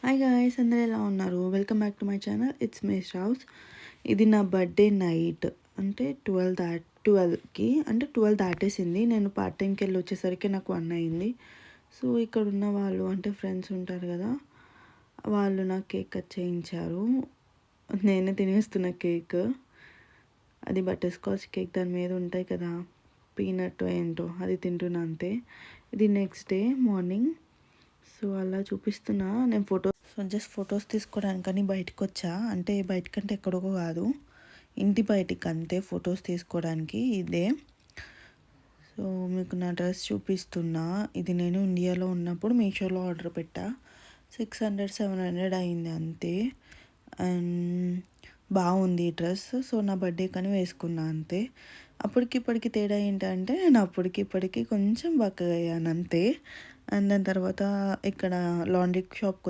Hi guys, అందరూ ఎలా ఉన్నారు? Welcome back to my channel. It's mesh house. ఇది నా బర్త్డే నైట్ అంటే 12కి అంటే 12 దాటేసింది. నేను పార్ట్ టైంకి వెళ్ళి వచ్చేసరికి నాకు 1 అయింది. సో ఇక్కడ ఉన్న వాళ్ళు అంటే ఫ్రెండ్స్ ఉంటారు కదా, వాళ్ళు నాకు కేక్ కట్ చేయించారు. నేనే తినేస్తున్న కేక్. అది బటర్ స్కాచ్ కేక్, దాని మీద ఉంటాయి కదా పీనట్ ఏంటో, అది తింటున్నా అంతే. ఇది నెక్స్ట్ డే మార్నింగ్. సో అలా చూపిస్తున్నా నేను జస్ట్ ఫొటోస్ తీసుకోవడానికని బయటకు వచ్చా. అంటే బయటకంటే ఎక్కడికో కాదు, ఇంటి బయటికి అంతే, ఫొటోస్ తీసుకోవడానికి ఇదే. సో మీకు నా డ్రెస్ చూపిస్తున్నా. ఇది నేను ఇండియాలో ఉన్నప్పుడు మీషోలో ఆర్డర్ పెట్టా. 600-700 అయింది అంతే. అండ్ బాగుంది ఈ డ్రెస్. సో నా బర్త్డే కానీ వేసుకున్నా అంతే. అప్పటికి ఇప్పటికి తేడా ఏంటంటే నేను అప్పటికి ఇప్పటికి కొంచెం బక్కగా అయ్యాను అంతే. అండ్ దాని తర్వాత ఇక్కడ లాండ్రీ షాప్కి